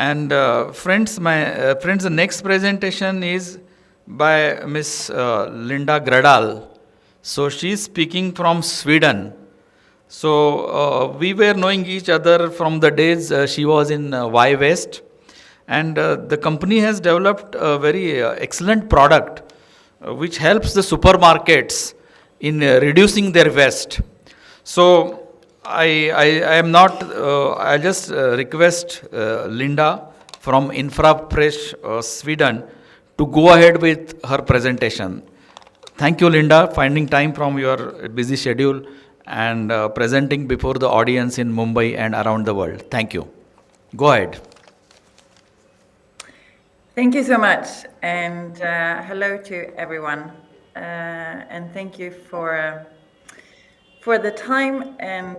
And friends, the next presentation is by Ms Linda Gradal. So she is speaking from Sweden. So we were knowing each other from the days she was in Y West, and the company has developed a very excellent product which helps the supermarkets in reducing their waste. So I am not. I just request Linda from Infrafresh, Sweden, to go ahead with her presentation. Thank you, Linda, finding time from your busy schedule and presenting before the audience in Mumbai and around the world. Thank you. Go ahead. Thank you so much, and hello to everyone, and thank you for the time and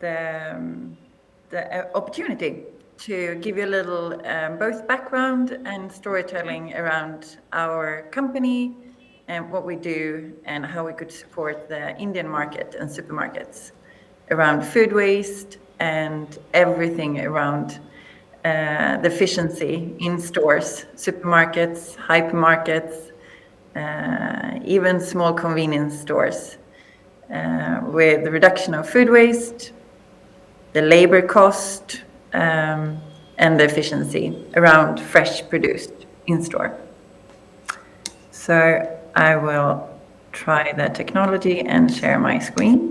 the opportunity to give you a little both background and storytelling around our company and what we do and how we could support the Indian market and supermarkets around food waste and everything around the efficiency in stores, supermarkets, hypermarkets, even small convenience stores, with the reduction of food waste, the labor cost, and the efficiency around fresh produced in store. So I will try the technology and share my screen.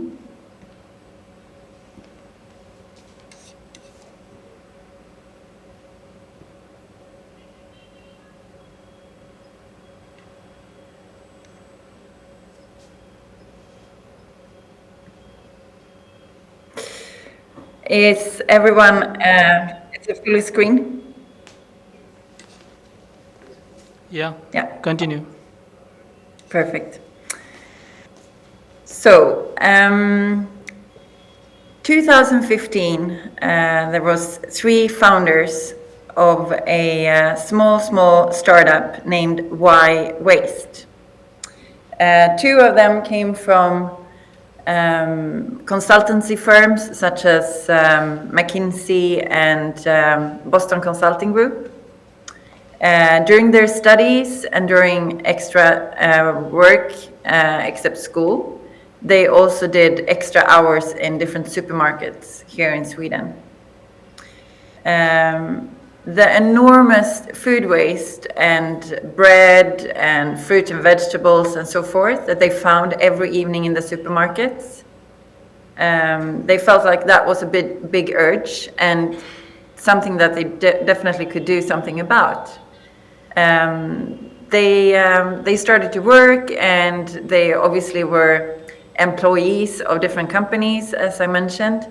Is everyone, it's a full screen? Yeah. Yeah. Continue. Perfect. So, 2015, there was 3 founders of a small startup named Y Waste. 2 of them came from consultancy firms such as McKinsey and Boston Consulting Group. During their studies and during extra work, except school, they also did extra hours in different supermarkets here in Sweden. The enormous food waste and bread and fruit and vegetables and so forth that they found every evening in the supermarkets, they felt like that was a big urge and something that they definitely could do something about. They started to work, and they obviously were employees of different companies, as I mentioned,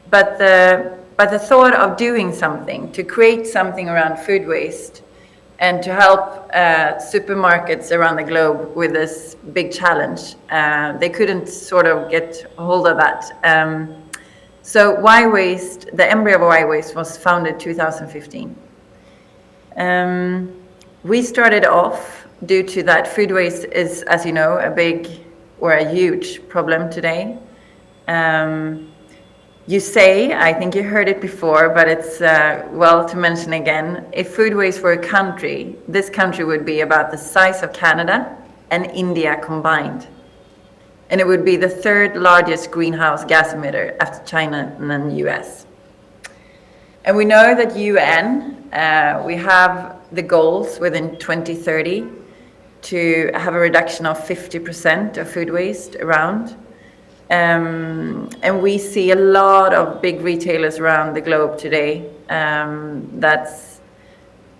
but the thought of doing something to create something around food waste and to help supermarkets around the globe with this big challenge, they couldn't sort of get a hold of that. So Y Waste, the embryo of Y Waste, was founded 2015. We started off due to that food waste is, as you know, a big or a huge problem today. You say, I think you heard it before, but it's well to mention again, if food waste were a country, this country would be about the size of Canada and India combined. And it would be the 3rd largest greenhouse gas emitter after China and then the US. And we know that UN, we have the goals within 2030 to have a reduction of 50% of food waste around. And we see a lot of big retailers around the globe today that's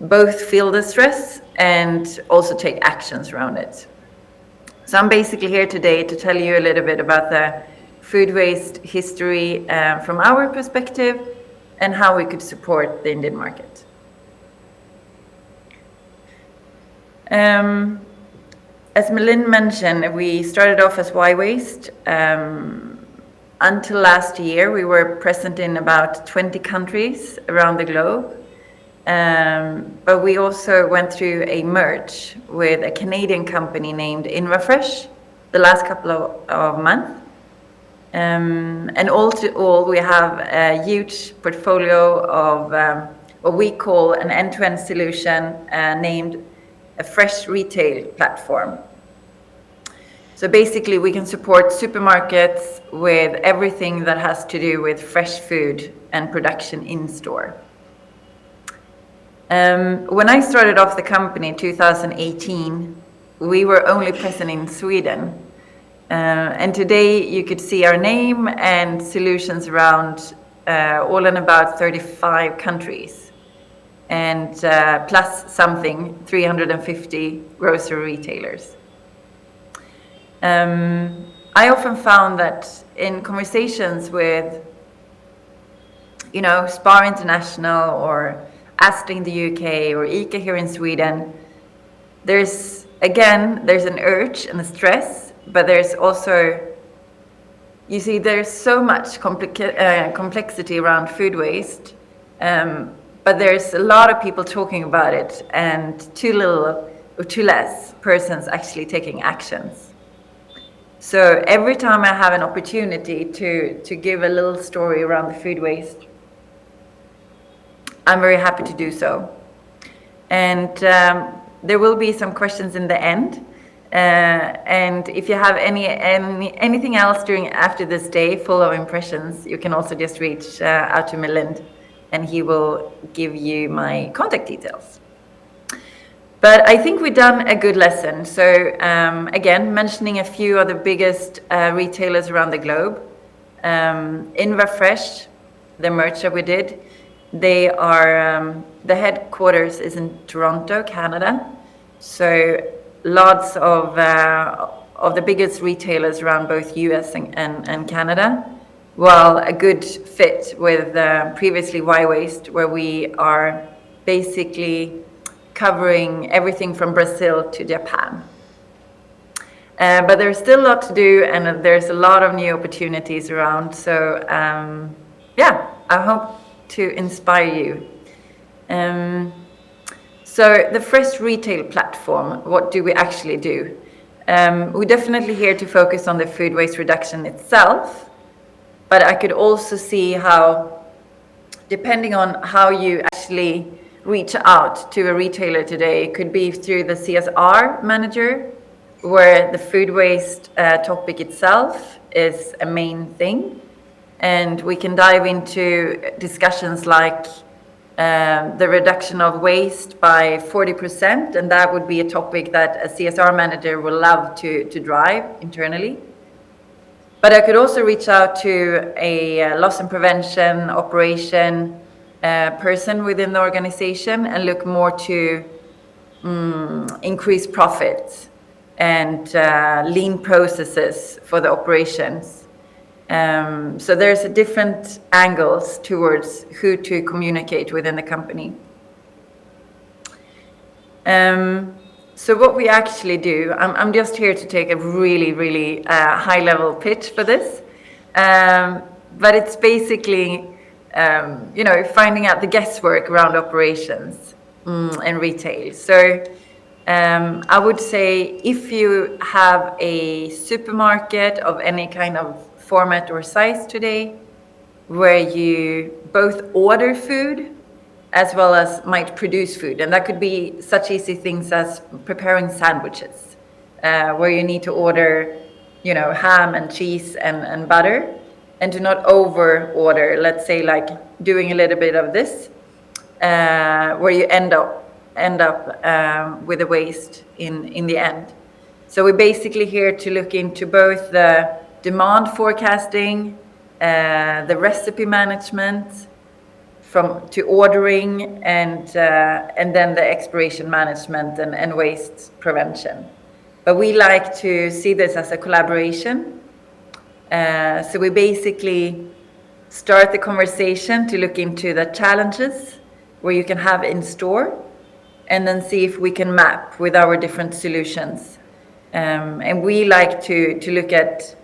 both feel the stress and also take actions around it. So I'm basically here today to tell you a little bit about the food waste history from our perspective and how we could support the Indian market. As Melinda mentioned, we started off as Y Waste. Until last year, we were present in about 20 countries around the globe. But we also went through a merge with a Canadian company named Invafresh the last couple of months. And all to all, we have a huge portfolio of what we call an end-to-end solution named a fresh retail platform. So basically, we can support supermarkets with everything that has to do with fresh food and production in store. When I started off the company in 2018, we were only present in Sweden. And today you could see our name and solutions around all in about 35 countries. And plus something, 350 grocery retailers. I often found that in conversations with, Spar International or Asda in the UK or ICA here in Sweden, there's an urge and a stress, but there's also, there's so much complexity around food waste, but there's a lot of people talking about it and too little or too less persons actually taking actions. So every time I have an opportunity to give a little story around the food waste, I'm very happy to do so. And there will be some questions in the end. And if you have anything else after this day full of impressions, you can also just reach out to Milind, and he will give you my contact details. But I think we've done a good lesson. So again, mentioning a few of the biggest retailers around the globe. Invafresh, the merch that we did, they are, the headquarters is in Toronto, Canada. So lots of the biggest retailers around both US and Canada. Well, a good fit with previously Y-Waste, where we are basically covering everything from Brazil to Japan. But there's still a lot to do, and there's a lot of new opportunities around. So I hope to inspire you. So the fresh retail platform, what do we actually do? We're definitely here to focus on the food waste reduction itself, but I could also see how, depending on how you actually reach out to a retailer today, it could be through the CSR manager, where the food waste topic itself is a main thing. And we can dive into discussions like the reduction of waste by 40%, and that would be a topic that a CSR manager will love to drive internally. But I could also reach out to a loss and prevention operation person within the organization and look more to increase profits and lean processes for the operations. So there's different angles towards who to communicate within the company. So what we actually do, I'm just here to take a really high-level pitch for this, but it's basically finding out the guesswork around operations and retail. So I would say if you have a supermarket of any kind of format or size today, where you both order food as well as might produce food, and that could be such easy things as preparing sandwiches, where you need to order, ham and cheese and butter, and to not over order, let's say like doing a little bit of this, where you end up with a waste in the end. So we're basically here to look into both the demand forecasting, the recipe management, to ordering, and then the expiration management and waste prevention. But we like to see this as a collaboration. So we basically start the conversation to look into the challenges where you can have in store, and then see if we can map with our different solutions. And we like to look at,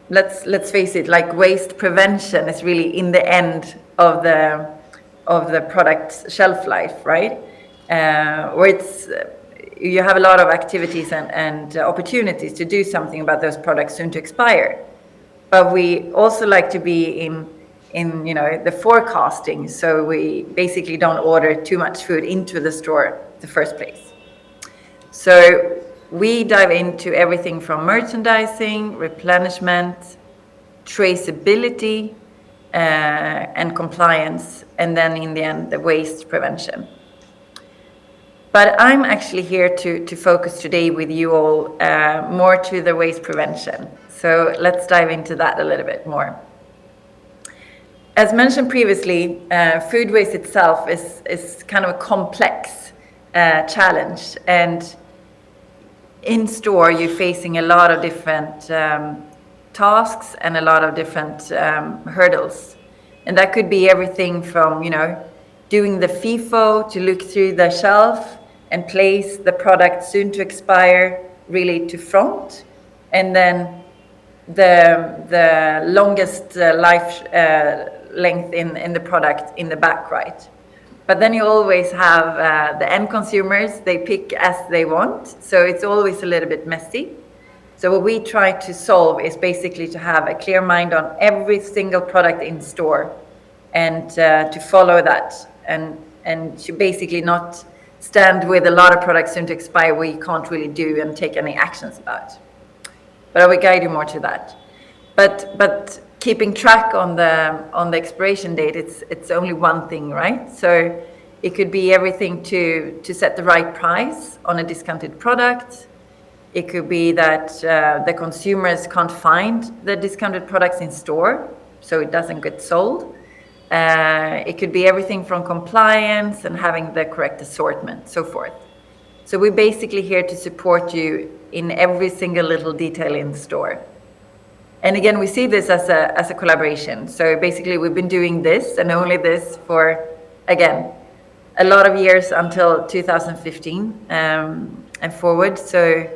let's face it, like waste prevention is really in the end of the product's shelf life, right? Where you have a lot of activities and opportunities to do something about those products soon to expire. But we also like to be in the forecasting, so we basically don't order too much food into the store in the first place. So we dive into everything from merchandising, replenishment, traceability, and compliance, and then in the end, the waste prevention. But I'm actually here to focus today with you all more to the waste prevention. So let's dive into that a little bit more. As mentioned previously, food waste itself is kind of a complex challenge, and in store you're facing a lot of different tasks and a lot of different hurdles, and that could be everything from doing the FIFO to look through the shelf and place the product soon to expire really to front, and then the longest life length in the product in the back right. But then you always have the end consumers, they pick as they want, so it's always a little bit messy. So what we try to solve is basically to have a clear mind on every single product in store, and to follow that, and to basically not stand with a lot of products soon to expire where you can't really do and take any actions about. But I will guide you more to that. But keeping track on the expiration date, it's only one thing, right? So it could be everything to set the right price on a discounted product. It could be that the consumers can't find the discounted products in store, so it doesn't get sold. It could be everything from compliance and having the correct assortment, so forth. So we're basically here to support you in every single little detail in the store. And again, we see this as a collaboration. So basically we've been doing this and only this for, again, a lot of years until 2015 and forward. So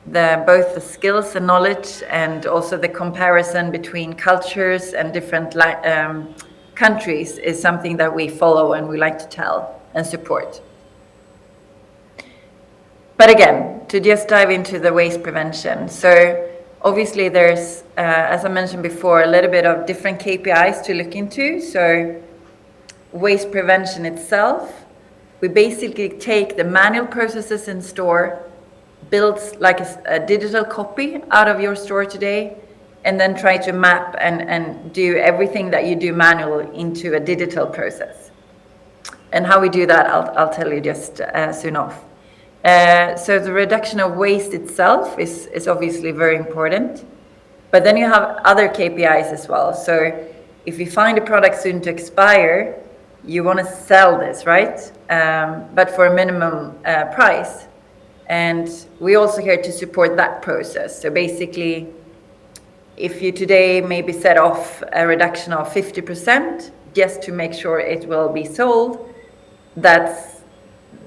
both the skills and knowledge, and also the comparison between cultures and different countries is something that we follow and we like to tell and support. But again, to just dive into the waste prevention. So obviously there's, as I mentioned before, a little bit of different KPIs to look into. So waste prevention itself, we basically take the manual processes in store, build like a digital copy out of your store today, and then try to map and do everything that you do manually into a digital process. And how we do that, I'll tell you just soon off. So the reduction of waste itself is obviously very important, but then you have other KPIs as well. So if you find a product soon to expire, you want to sell this, right? But for a minimum price. And we're also here to support that process. So basically, if you today maybe set off a reduction of 50% just to make sure it will be sold, that's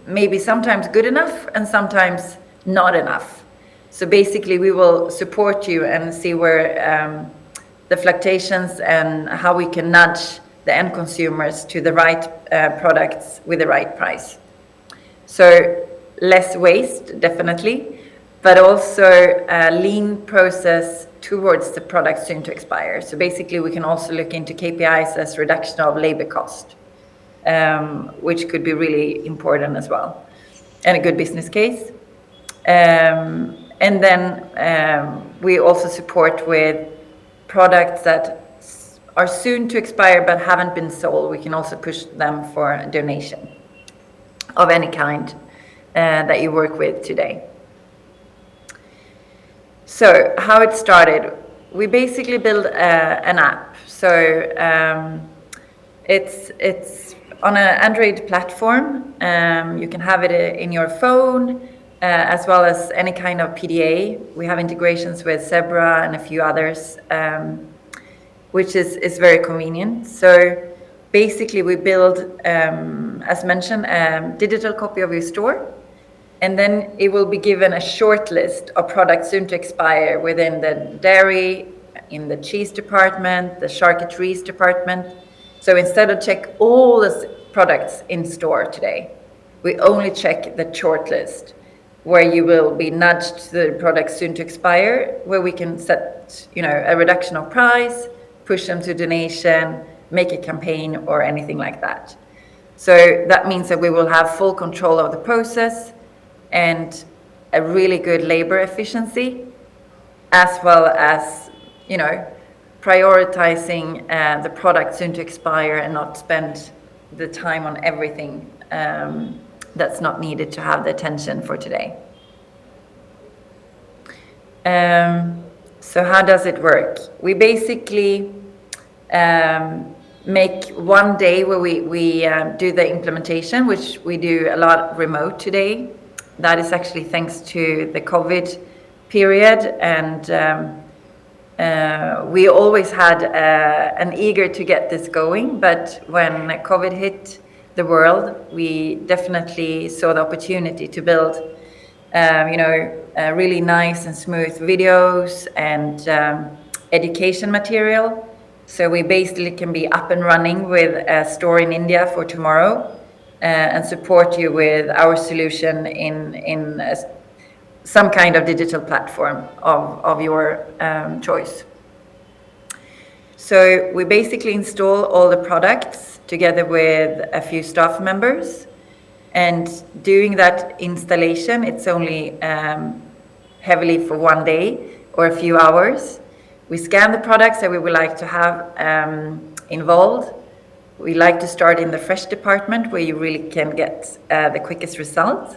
maybe sometimes good enough and sometimes not enough. So basically we will support you and see where the fluctuations and how we can nudge the end consumers to the right products with the right price. So less waste, definitely, but also a lean process towards the product soon to expire. So basically we can also look into KPIs as reduction of labor cost, which could be really important as well, and a good business case. And then we also support with products that are soon to expire but haven't been sold. We can also push them for a donation of any kind that you work with today. So how it started, we basically built an app. So it's on an Android platform. You can have it in your phone, as well as any kind of PDA. We have integrations with Zebra and a few others, which is very convenient. So basically we build, as mentioned, a digital copy of your store, and then it will be given a short list of products soon to expire within the dairy, in the cheese department, the charcuteries department. So instead of check all the products in store today, we only check the short list, where you will be nudged to the products soon to expire, where we can set, a reduction of price, push them to donation, make a campaign or anything like that. So that means that we will have full control of the process and a really good labor efficiency, as well as, you know, prioritizing the product soon to expire and not spend the time on everything that's not needed to have the attention for today. So how does it work? We basically make one day where we do the implementation, which we do a lot remote today. That is actually thanks to the COVID period, and we always had an eager to get this going, but when COVID hit the world, we definitely saw the opportunity to build really nice and smooth videos and education material. So we basically can be up and running with a store in India for tomorrow and support you with our solution in some kind of digital platform of your choice. So we basically install all the products together with a few staff members. And doing that installation, it's only heavily for one day or a few hours. We scan the products that we would like to have involved. We like to start in the fresh department where you really can get the quickest results.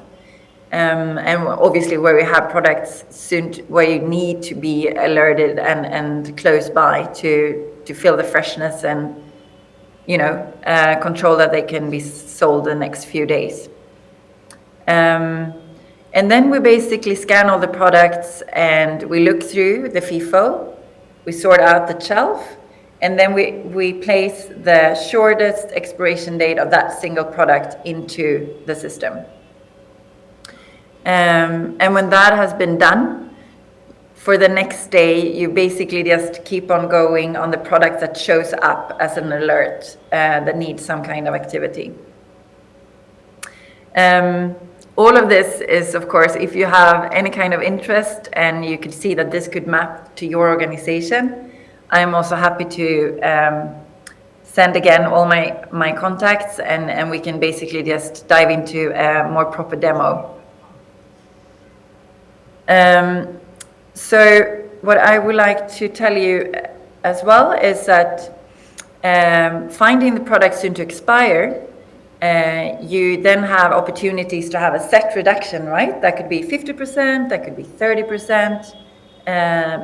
And obviously where we have products soon where you need to be alerted and close by to feel the freshness and control that they can be sold the next few days. And then we basically scan all the products and we look through the FIFO, we sort out the shelf, and then we place the shortest expiration date of that single product into the system. And when that has been done, for the next day, you basically just keep on going on the product that shows up as an alert that needs some kind of activity. All of this is, of course, if you have any kind of interest and you could see that this could map to your organization, I'm also happy to send again all my contacts and we can basically just dive into a more proper demo. So what I would like to tell you as well is that finding the product soon to expire, you then have opportunities to have a set reduction, right? That could be 50%, that could be 30%,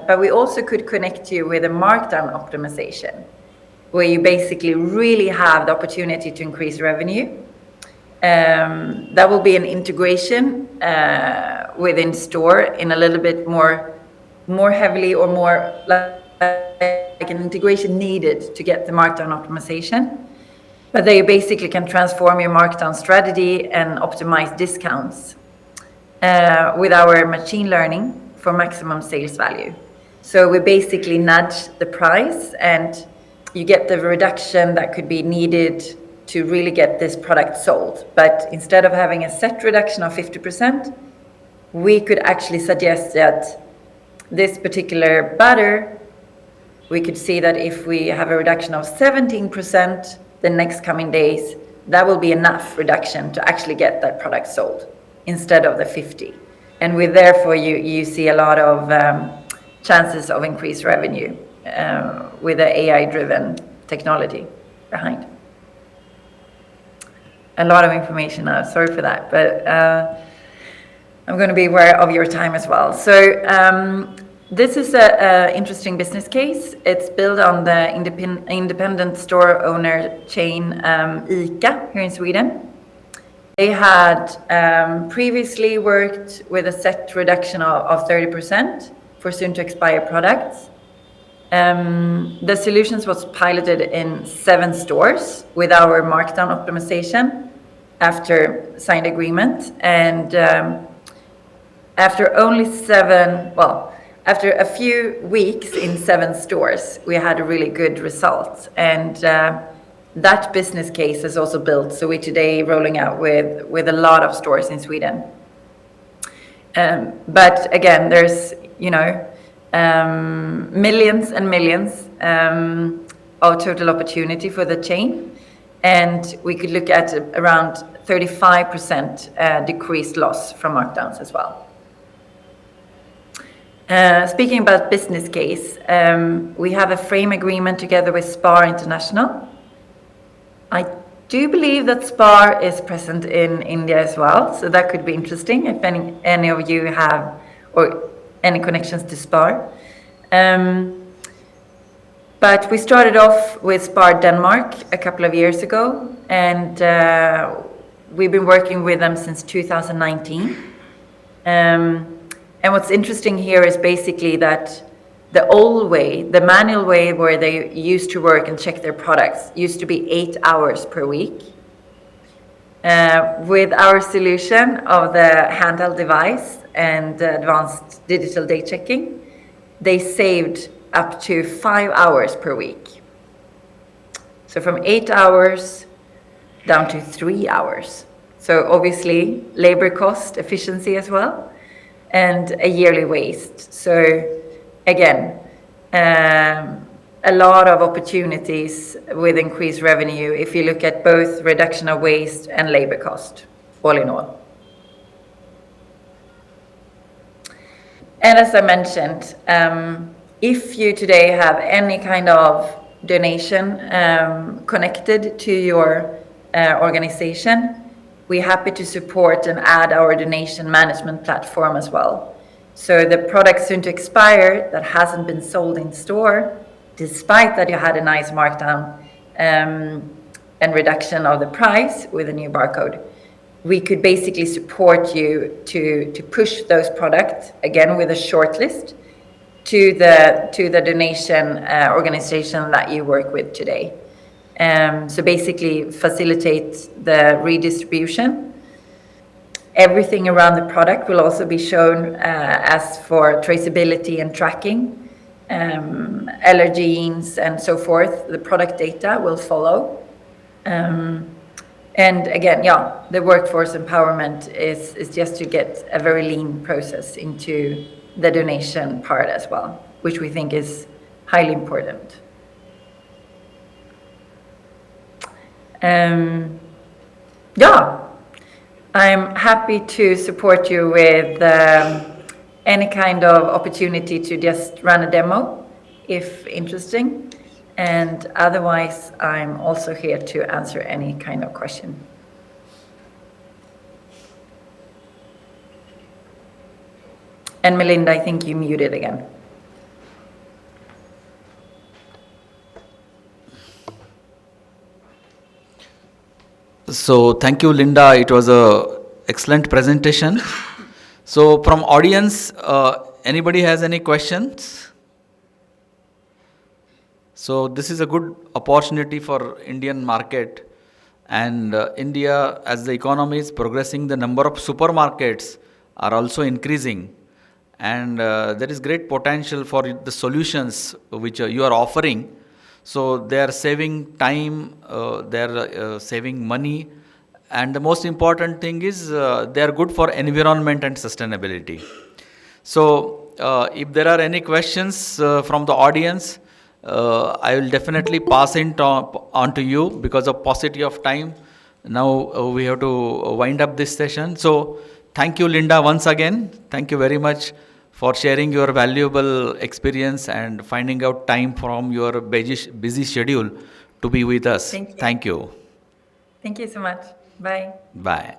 but we also could connect you with a markdown optimization, where you basically really have the opportunity to increase revenue. That will be an integration within store in a little bit more heavily or more like an integration needed to get the markdown optimization. But they basically can transform your markdown strategy and optimize discounts with our machine learning for maximum sales value. So we basically nudge the price and you get the reduction that could be needed to really get this product sold. But instead of having a set reduction of 50%, we could actually suggest that this particular butter, we could see that if we have a reduction of 17% the next coming days, that will be enough reduction to actually get that product sold instead of the 50. And with therefore you see a lot of chances of increased revenue with the AI-driven technology behind. A lot of information now, sorry for that, but I'm going to be aware of your time as well. So this is an interesting business case. It's built on the independent store owner chain ICA here in Sweden. They had previously worked with a set reduction of 30% for soon to expire products. The solutions was piloted in 7 stores with our markdown optimization after signed agreement. And after a few weeks in 7 stores, we had a really good result. And that business case is also built. So we're today rolling out with a lot of stores in Sweden. But again, there's, millions and millions of total opportunity for the chain, and we could look at around 35% decreased loss from markdowns as well. Speaking about business case, we have a frame agreement together with Spar International. I do believe that Spar is present in India as well, so that could be interesting if any of you have or any connections to Spar. But we started off with Spar Denmark a couple of years ago, and we've been working with them since 2019. And what's interesting here is basically that the old way, the manual way where they used to work and check their products, used to be 8 hours per week. With our solution of the handheld device and advanced digital date checking, they saved up to 5 hours per week. So from 8 hours down to 3 hours. So obviously labor cost efficiency as well, and a yearly waste. So again, a lot of opportunities with increased revenue if you look at both reduction of waste and labor cost, all in all. And as I mentioned, if you today have any kind of donation connected to your organization, we're happy to support and add our donation management platform as well. So the product soon to expire that hasn't been sold in store, despite that you had a nice markdown and reduction of the price with a new barcode, we could basically support you to push those products, again with a short list, to the donation organization that you work with today. So basically facilitate the redistribution. Everything around the product will also be shown as for traceability and tracking, allergens and so forth. The product data will follow. And again, yeah, the workforce empowerment is just to get a very lean process into the donation part as well, which we think is highly important. Yeah, I'm happy to support you with any kind of opportunity to just run a demo if interesting. And otherwise, I'm also here to answer any kind of question. And Melinda, I think you muted again. So thank you, Linda. It was a excellent presentation. So from audience, anybody has any questions? So this is a good opportunity for Indian market, and India, as the economy is progressing, the number of supermarkets are also increasing, and there is great potential for the solutions which you are offering. So they are saving time, they are saving money, and the most important thing is they are good for environment and sustainability. So if there are any questions from the audience, I will definitely pass it on to you because of paucity of time. Now we have to wind up this session. So thank you, Linda, once again. Thank you very much for sharing your valuable experience and finding out time from your busy schedule to be with us. Thank you. Thank you. Thank you so much. Bye. Bye.